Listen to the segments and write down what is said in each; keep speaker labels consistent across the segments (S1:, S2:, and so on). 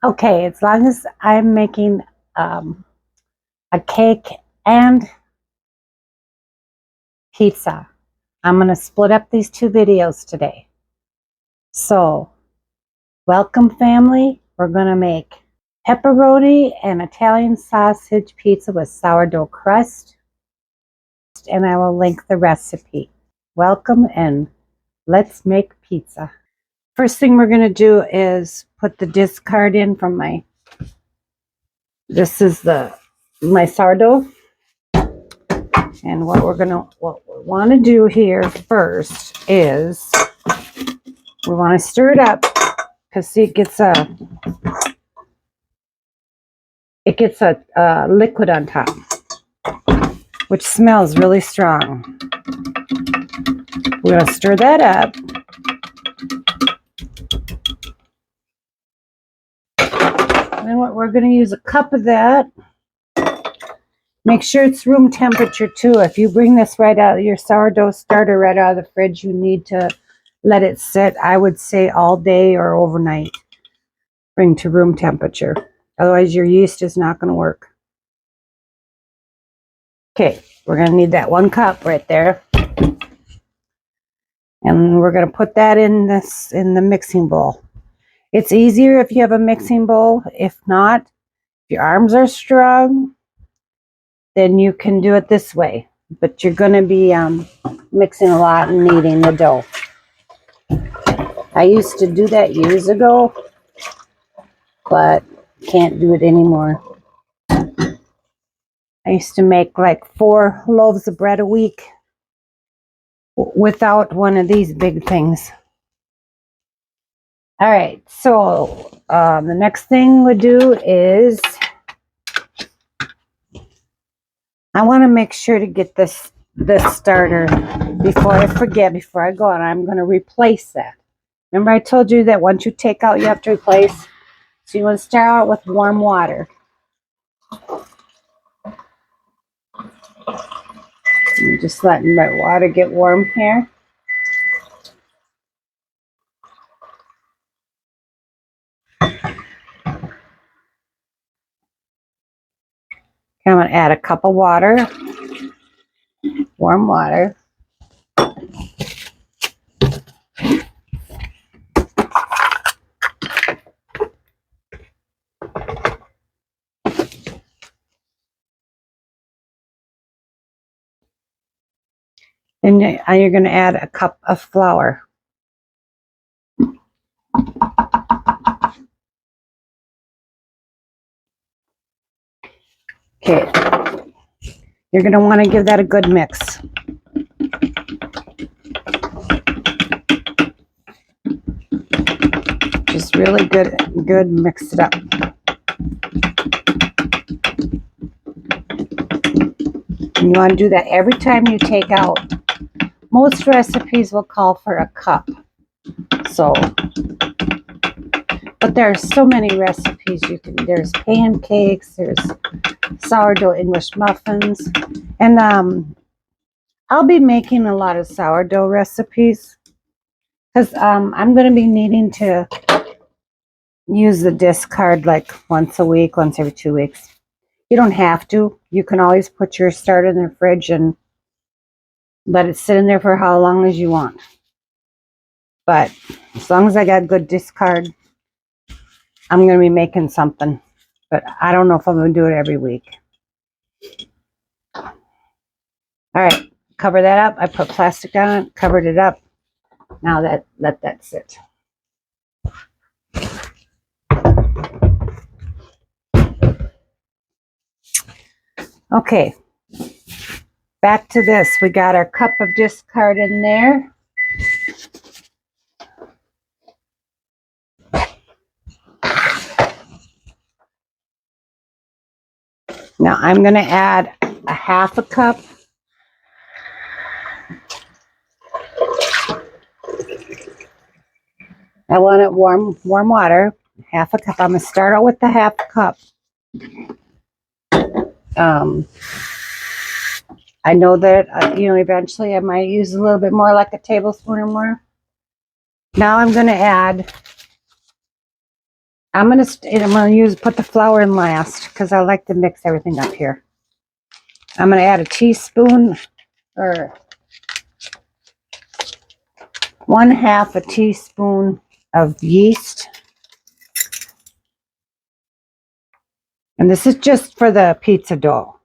S1: Okay, as long as I'm making a cake and pizza, I'm going to split up these two videos today. So, welcome family. We're going to make pepperoni and Italian sausage pizza with sourdough crust, and I will link the recipe. Welcome and let's make pizza. First thing we're going to do is put the discard in from this is my sourdough. And what we want to do here first is we want to stir it up because see it gets a liquid on top, which smells really strong. We're going to stir that up. And then we're going to use a cup of that. Make sure it's room temperature too. If you bring this right out of your sourdough starter right out of the fridge, you need to let it sit, I would say all day or overnight. Bring to room temperature. Otherwise your yeast is not going to work. Okay, we're going to need that 1 cup right there. And we're going to put that in the mixing bowl. It's easier if you have a mixing bowl. If not, if your arms are strong, then you can do it this way. But you're going to be mixing a lot and kneading the dough. I used to do that years ago, but can't do it anymore. I used to make like 4 loaves of bread a week without one of these big things. All right, so the next thing we do is I want to make sure to get this starter before I forget, before I go on. I'm going to replace that. Remember I told you that once you take out, you have to replace. So you want to start out with warm water. I'm just letting my water get warm here. I'm going to add a cup of water, warm water. And you're going to add a cup of flour. Okay. You're going to want to give that a good mix. Just really good mix it up. And you want to do that every time you take out. Most recipes will call for a cup. So, but there are so many recipes you can. There's pancakes, there's sourdough English muffins, and I'll be making a lot of sourdough recipes because I'm going to be needing to use the discard like once a week, once every 2 weeks. You don't have to. You can always put your starter in the fridge and let it sit in there for how long as you want. But as long as I got good discard, I'm going to be making something. But I don't know if I'm going to do it every week. All right, cover that up. I put plastic on it, covered it up. Now let that sit. Okay, back to this. We got our cup of discard in there. Now I'm going to add a half a cup. I want it warm water. Half a cup. I'm going to start out with the half cup. I know that, eventually I might use a little bit more, like a tablespoon or more. Now I'm going to add I'm gonna put the flour in last because I like to mix everything up here. I'm gonna add a teaspoon or 1/2 a teaspoon of yeast. And this is just for the pizza dough.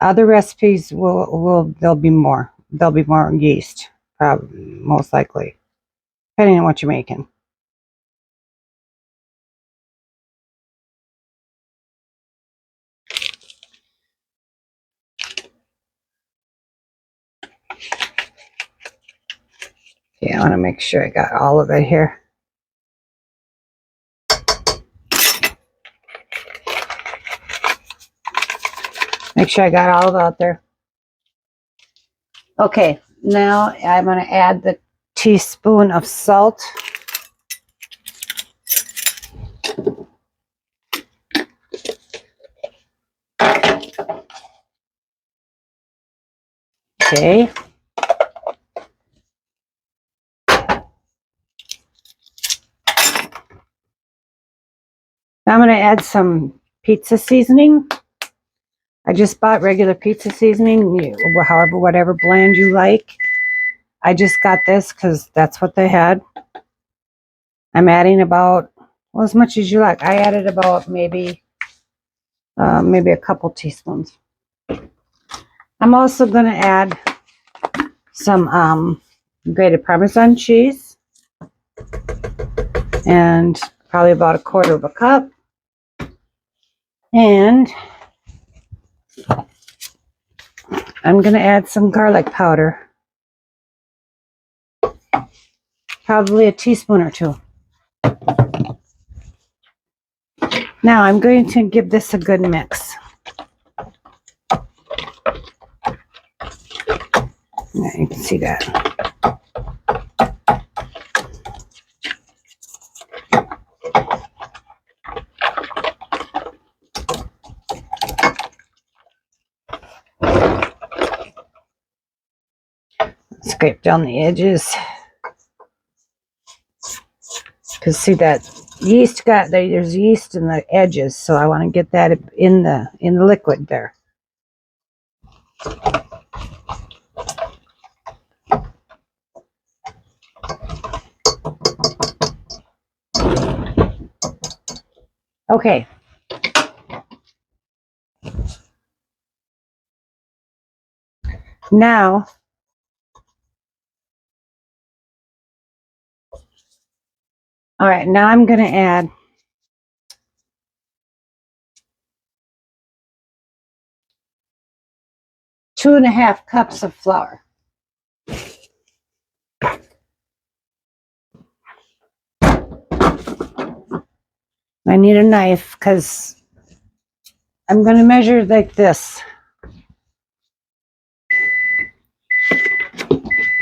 S1: Other recipes there'll be more. There'll be more yeast, probably most likely, depending on what you're making. Yeah, I want to make sure I got all of it here. Make sure I got all of it out there. Okay, now I'm going to add the teaspoon of salt. Okay. Now I'm going to add some pizza seasoning. I just bought regular pizza seasoning, however, whatever blend you like. I just got this because that's what they had. I'm adding about, well, as much as you like. I added about maybe a couple teaspoons. I'm also going to add some grated parmesan cheese and probably about 1/4 cup. And I'm going to add some garlic powder, probably a teaspoon or 2. Now I'm going to give this a good mix. Yeah, you can see that. Scrape down the edges. Because see that yeast there's yeast in the edges, so I want to get that in the liquid there. Okay. Now all right, now I'm going to add 2.5 cups of flour. I need a knife because I'm going to measure like this.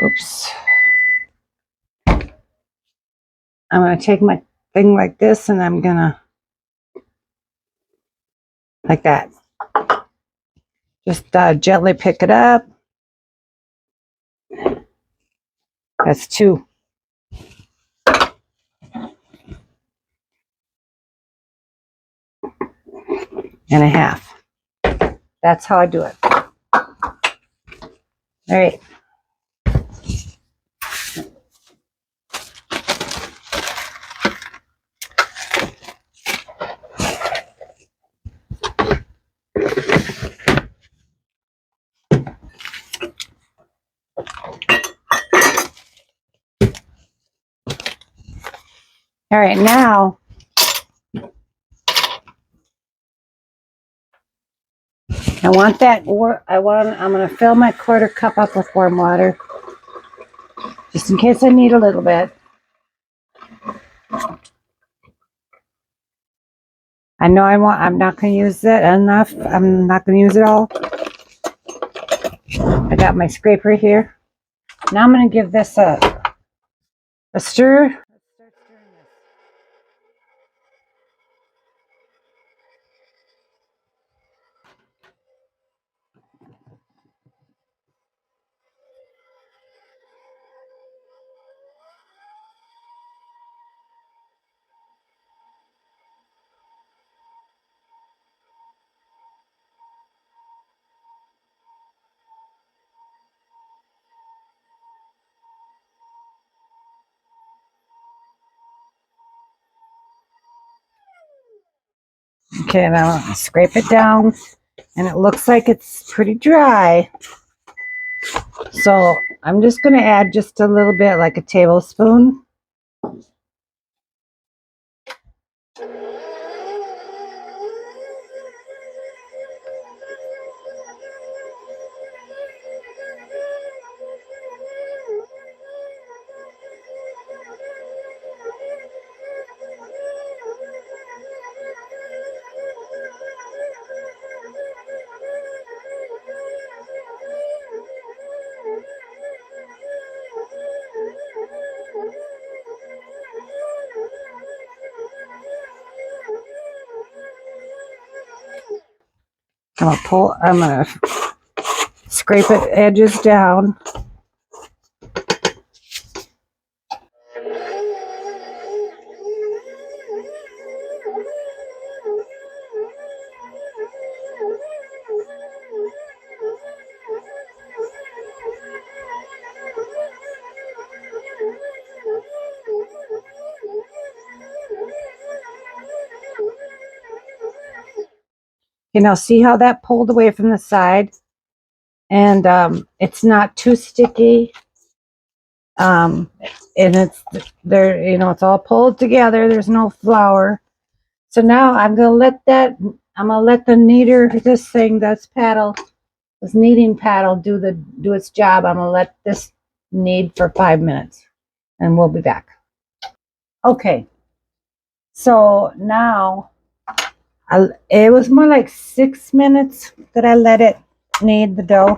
S1: Oops. I'm going to take my thing like this and I'm going to, like that. Just gently pick it up. That's 2.5. That's how I do it. All right. All right, now I'm going to fill my 1/4 cup up with warm water, just in case I need a little bit. I know I'm not going to use it enough. I'm not going to use it all. I got my scraper here. Now I'm going to give this a stir. Okay, now I'll scrape it down, and it looks like it's pretty dry. So I'm just going to add just a little bit, like a tablespoon. I'm gonna scrape it edges down. You know, see how that pulled away from the side? And it's not too sticky. And it's there, you know, it's all pulled together. There's no flour. So now I'm gonna let the kneader, this kneading paddle do its job. I'm gonna let this knead for 5 minutes, and we'll be back. Okay, so now it was more like 6 minutes that I let it knead the dough.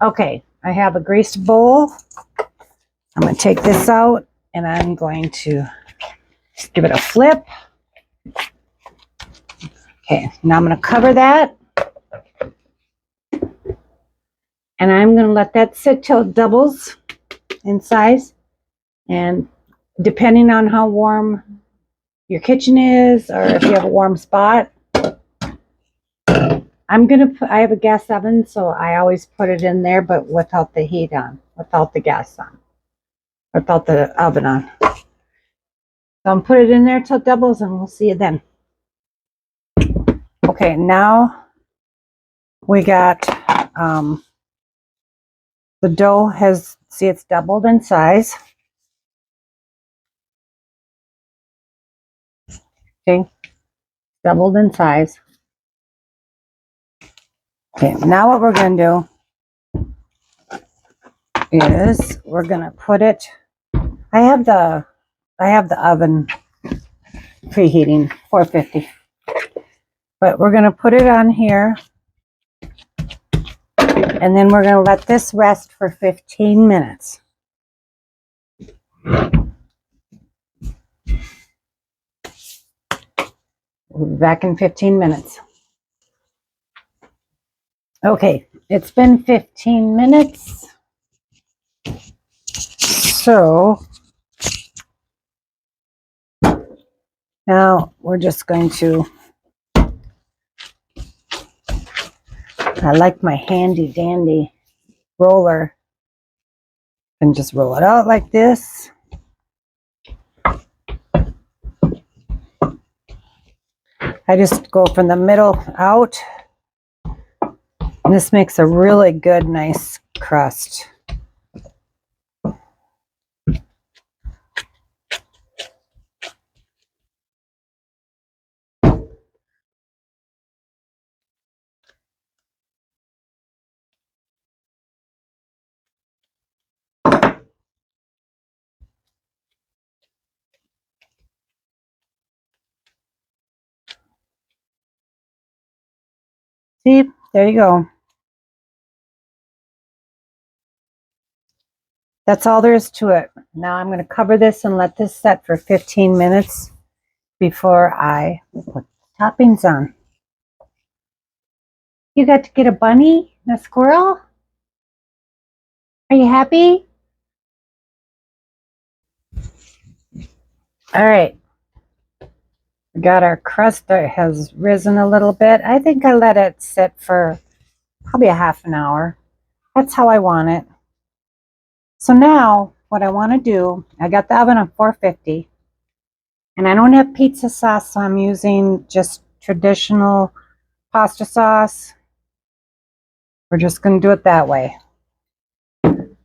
S1: Okay, I have a greased bowl. I'm going to take this out, and I'm going to just give it a flip. Okay, now I'm going to cover that. And I'm going to let that sit till it doubles in size. And depending on how warm your kitchen is, or if you have a warm spot, I have a gas oven, so I always put it in there, but without the heat on, without the gas on, without the oven on. So I'm put it in there till it doubles, and we'll see you then. Okay, now we got the dough it's doubled in size. Okay, doubled in size. Okay, now what we're going to do is we're going to put it. I have the oven preheating 450, but we're going to put it on here, and then we're going to let this rest for 15 minutes. We'll be back in 15 minutes. Okay, it's been 15 minutes. So now we're just going to, I like my handy dandy roller, and just roll it out like this. I just go from the middle out. And this makes a really good, nice crust. See, there you go. That's all there is to it. Now I'm going to cover this and let this set for 15 minutes before I put toppings on. You got to get a bunny and a squirrel? Are you happy? All right. We got our crust that has risen a little bit. I think I let it sit for probably a half an hour. That's how I want it. So now what I want to do, I got the oven on 450, and I don't have pizza sauce, so I'm using just traditional pasta sauce. We're just going to do it that way. And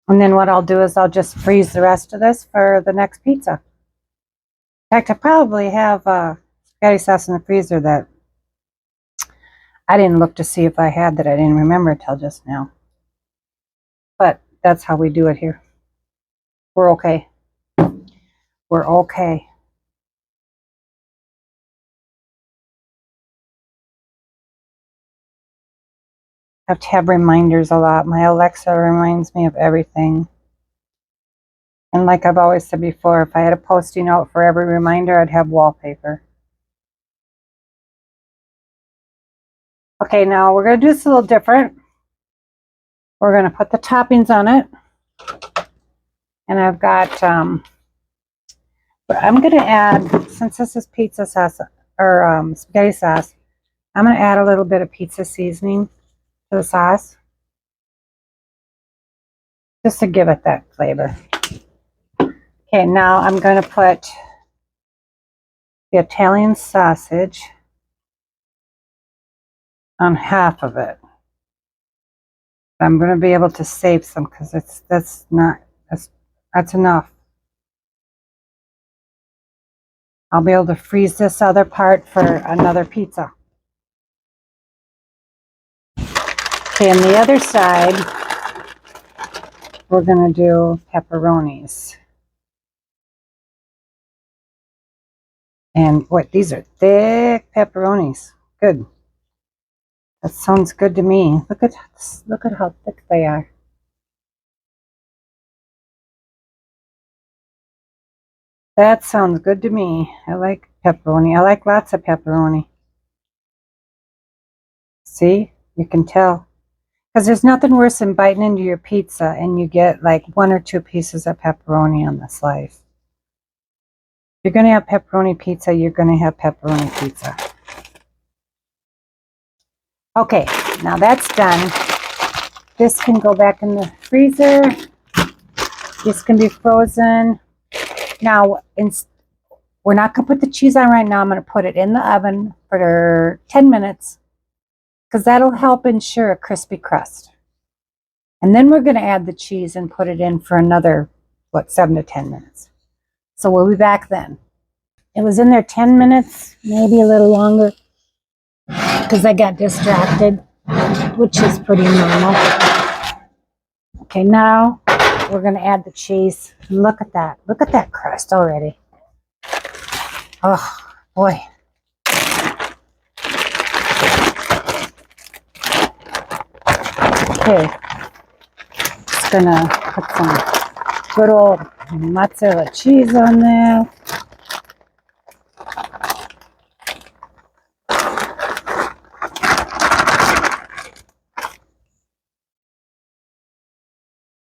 S1: then what I'll do is I'll just freeze the rest of this for the next pizza. In fact, I probably have spaghetti sauce in the freezer that I didn't look to see if I had, that I didn't remember until just now. But that's how we do it here. We're okay. We're okay. I have to have reminders a lot. My Alexa reminds me of everything. And like I've always said before, if I had a post-it note for every reminder, I'd have wallpaper. Okay, now we're going to do this a little different. We're going to put the toppings on it. And I've got, but I'm going to add, since this is pizza sauce, or spaghetti sauce, I'm going to add a little bit of pizza seasoning to the sauce, just to give it that flavor. Okay, now I'm going to put the Italian sausage on half of it. I'm going to be able to save some because that's enough. I'll be able to freeze this other part for another pizza. Okay, on the other side, we're going to do pepperonis. And what, these are thick pepperonis. Good. That sounds good to me. Look at how thick they are. That sounds good to me. I like pepperoni. I like lots of pepperoni. See? You can tell. Because there's nothing worse than biting into your pizza and you get like 1 or 2 pieces of pepperoni on the slice. If you're going to have pepperoni pizza, you're going to have pepperoni pizza. Okay, now that's done. This can go back in the freezer. This can be frozen. Now, we're not going to put the cheese on right now. I'm going to put it in the oven for 10 minutes because that'll help ensure a crispy crust. And then we're going to add the cheese and put it in for another, 7 to 10 minutes. So we'll be back then. It was in there 10 minutes, maybe a little longer, because I got distracted, which is pretty normal. Okay, now we're going to add the cheese. Look at that. Look at that crust already. Oh, boy. Okay. Just going to put some good old mozzarella cheese on there.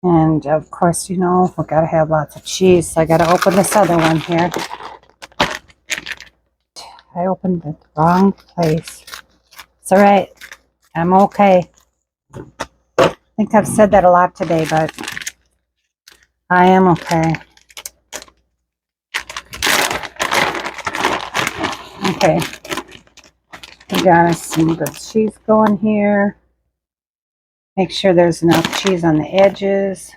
S1: And of course, you know, we gotta have lots of cheese, so I gotta open this other one here. I opened the wrong place. It's all right. I'm okay. I think I've said that a lot today, but I am okay. Okay. We got some good cheese going here. Make sure there's enough cheese on the edges.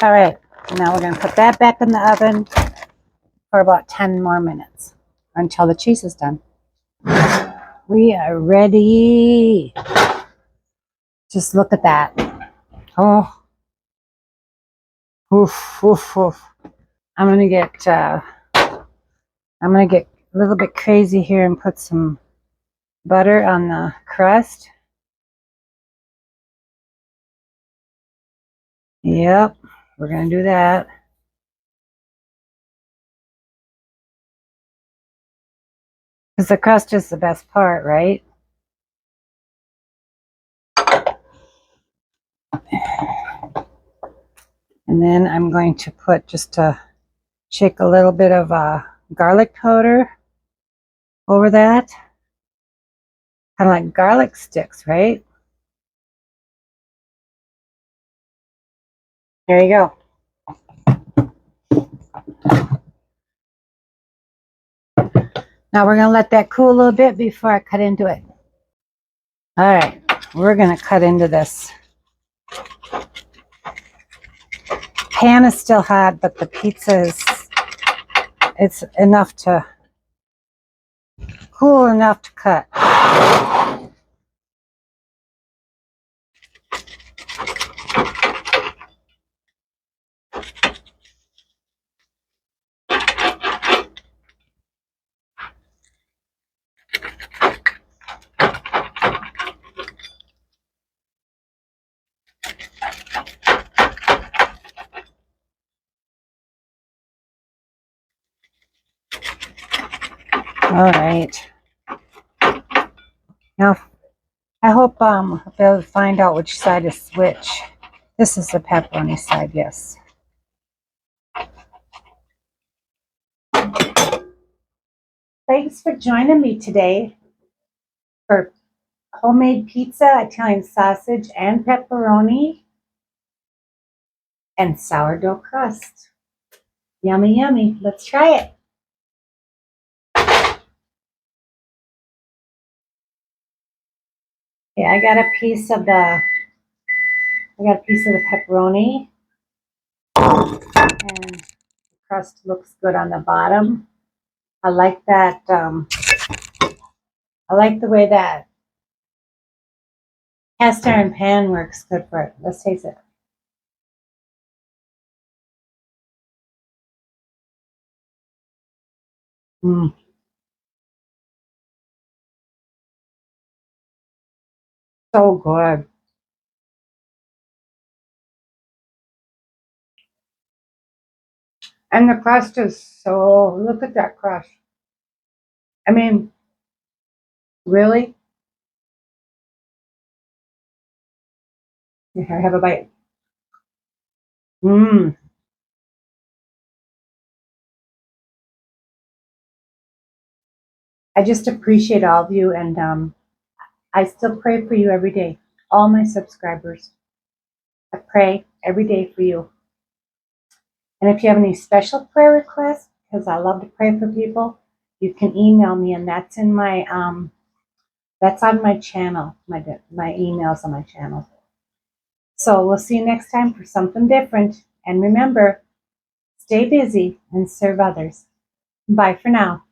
S1: All right, now we're going to put that back in the oven for about 10 more minutes until the cheese is done. We are ready. Just look at that. Oh. Oof, oof, oof. I'm gonna get a little bit crazy here and put some butter on the crust. Yep, we're gonna do that. Because the crust is the best part, right? And then I'm going to put shake a little bit of garlic powder over that. Kind of like garlic sticks, right? There you go. Now we're going to let that cool a little bit before I cut into it. All right, we're going to cut into this. Pan is still hot, but the pizza it's enough to cool enough to cut. All right. Now, I hope I'll be able to find out which side is which. This is the pepperoni side, yes. Thanks for joining me today for homemade pizza, Italian sausage, and pepperoni, and sourdough crust. Yummy, yummy. Let's try it. Okay, I got a piece of the pepperoni, and the crust looks good on the bottom. I like that. I like the way that cast iron pan works good for it. Let's taste it. Mm. So good. And the crust is so, look at that crust. I mean, really? Here, have a bite. Mmm. I just appreciate all of you, and I still pray for you every day. All my subscribers. I pray every day for you. And if you have any special prayer requests, because I love to pray for people, you can email me, and that's in my that's on my channel. My emails on my channel. So we'll see you next time for something different. And remember, stay busy and serve others. Bye for now.